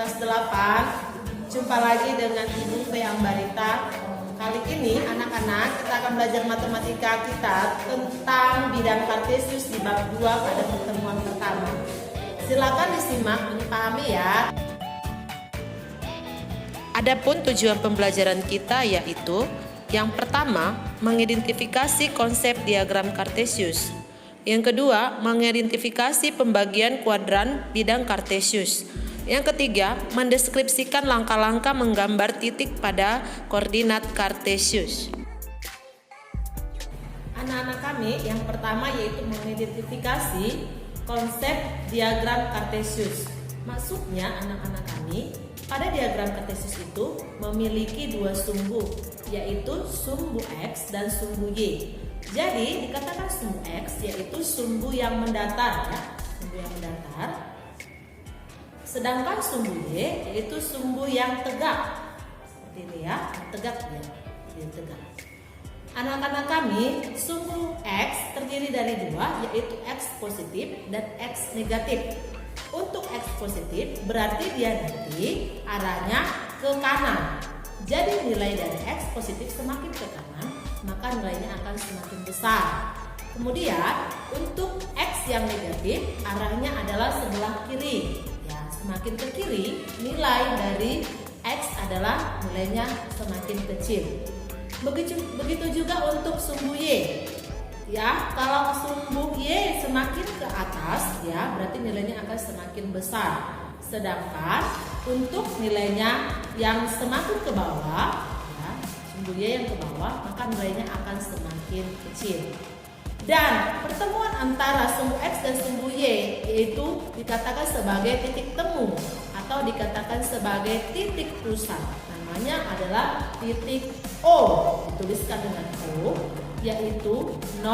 kelas 8. Jumpa lagi dengan Ibu P. Ambarita. Kali ini anak-anak kita akan belajar matematika kita tentang bidang kartesius di bab 2 pada pertemuan pertama. Silakan disimak dan dipahami ya. Adapun tujuan pembelajaran kita yaitu yang pertama, mengidentifikasi konsep diagram kartesius. Yang kedua, mengidentifikasi pembagian kuadran bidang kartesius. Yang ketiga, mendeskripsikan langkah-langkah menggambar titik pada koordinat kartesius. Anak-anak kami, yang pertama yaitu mengidentifikasi konsep diagram kartesius. Maksudnya anak-anak kami, pada diagram kartesius itu memiliki dua sumbu, yaitu sumbu X dan sumbu Y. Jadi dikatakan sumbu X yaitu sumbu yang mendatar ya, sumbu yang mendatar. Sedangkan sumbu Y yaitu sumbu yang tegak. Seperti ini ya, tegak ya, yang tegak. Anak-anak kami, sumbu X terdiri dari dua, yaitu X positif dan X negatif. Untuk X positif berarti dia nanti arahnya ke kanan. Jadi nilai dari X positif semakin ke kanan, maka nilainya akan semakin besar. Kemudian untuk X yang negatif arahnya adalah sebelah kiri. Ya, semakin ke kiri nilai dari X adalah nilainya semakin kecil. Begitu juga untuk sumbu Y. Ya, kalau sumbu Y semakin ke atas ya berarti nilainya akan semakin besar. Sedangkan untuk nilainya yang semakin ke bawah ya, sumbu Y yang ke bawah maka nilainya akan semakin kecil. Dan pertemuan antara sumbu X dan sumbu Y yaitu dikatakan sebagai titik temu atau dikatakan sebagai titik pusat. Namanya adalah titik O, dituliskan dengan O, yaitu 0,0.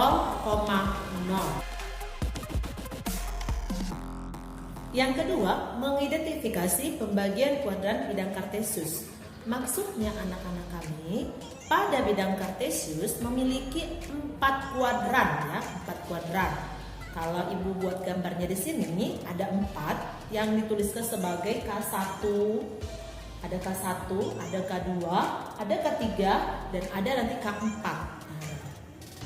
Yang kedua, mengidentifikasi pembagian kuadran bidang kartesius. Maksudnya anak-anak kami pada bidang kartesius memiliki 4 kuadran ya, 4 kuadran. Kalau ibu buat gambarnya di sini ada 4 yang dituliskan sebagai K1, ada K1, ada K2, ada K3 dan ada nanti K4.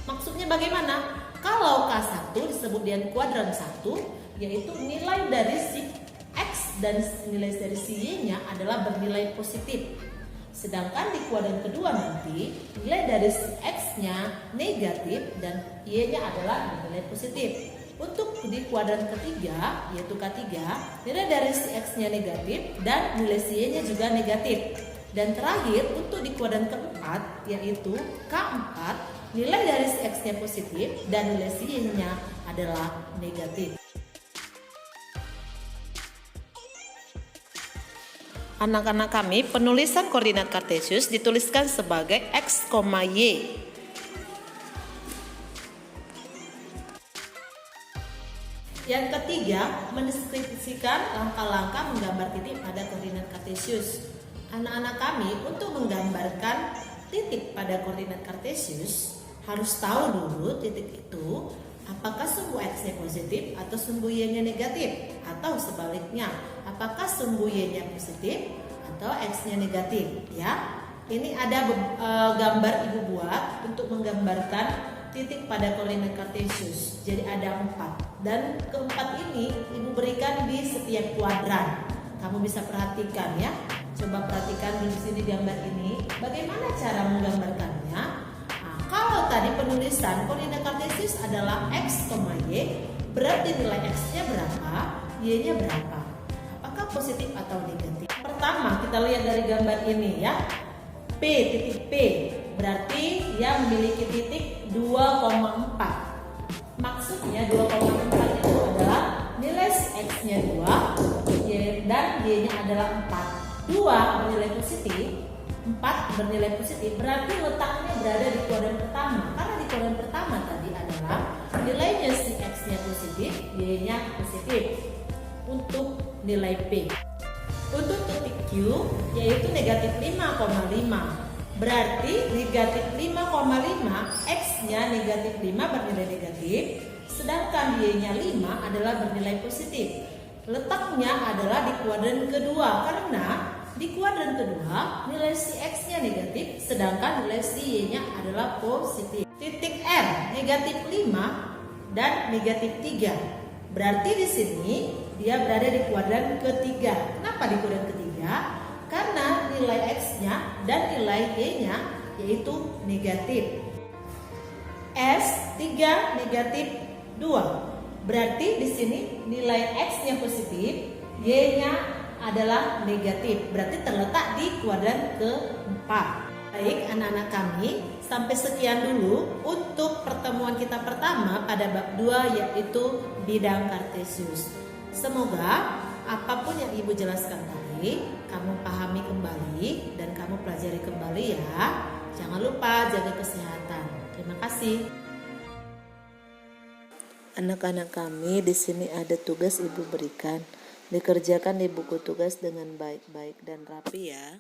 Maksudnya bagaimana? Kalau K1 disebut dengan kuadran 1 yaitu nilai dari si X dan nilai dari si Y-nya adalah bernilai positif. Sedangkan di kuadran kedua nanti nilai dari si X-nya negatif dan Y-nya adalah bernilai positif. Untuk di kuadran ketiga yaitu K3 nilai dari si X-nya negatif dan nilai si Y-nya juga negatif. Dan terakhir untuk di kuadran keempat yaitu K4 nilai dari si X-nya positif dan nilai si Y-nya adalah negatif. Anak-anak kami, penulisan koordinat kartesius dituliskan sebagai X, Y. Yang ketiga, mendeskripsikan langkah-langkah menggambar titik pada koordinat kartesius. Anak-anak kami untuk menggambarkan titik pada koordinat kartesius harus tahu dulu titik itu apakah sumbu X-nya positif atau sumbu Y-nya negatif atau sebaliknya apakah sumbu Y-nya positif atau X-nya negatif ya. Ini ada gambar ibu buat untuk menggambarkan titik pada koordinat kartesius. Jadi ada 4 dan keempat ini ibu berikan di setiap kuadran. Kamu bisa perhatikan ya. Coba perhatikan di sini gambar ini. Bagaimana cara menggambarkannya? Kalau tadi penulisan koordinat kartesius adalah X, Y, berarti nilai X-nya berapa, Y-nya berapa? Apakah positif atau negatif? Pertama, kita lihat dari gambar ini ya. P, titik P, berarti dia memiliki titik 2,4. Maksudnya 2,4 itu adalah nilai X-nya 2, Y dan Y-nya adalah 4. 2 bernilai positif, 4 bernilai positif, berarti letaknya berada di kuadran pertama. Karena di kuadran pertama tadi adalah nilainya si X-nya positif, Y-nya positif. Untuk nilai P. Untuk titik Q yaitu negatif 5,5. Berarti negatif 5,5 X-nya negatif 5 bernilai negatif, sedangkan Y-nya 5 adalah bernilai positif. letaknya adalah di kuadran kedua karena di kuadran kedua nilai si X-nya negatif sedangkan nilai si Y-nya adalah positif. Titik R negatif 5 dan negatif 3. Berarti di sini dia berada di kuadran ketiga. Kenapa di kuadran ketiga? Karena nilai X-nya dan nilai Y-nya yaitu negatif. S 3 negatif 2. Berarti di sini nilai X-nya positif, Y-nya adalah negatif. Berarti terletak di kuadran keempat. Baik anak-anak kami, sampai sekian dulu untuk pertemuan kita pertama pada bab 2 yaitu bidang kartesius. Semoga apapun yang Ibu jelaskan tadi kamu pahami kembali dan kamu pelajari kembali ya. Jangan lupa jaga kesehatan. Terima kasih. Anak-anak kami, di sini ada tugas Ibu berikan. Dikerjakan di buku tugas dengan baik-baik dan rapi ya.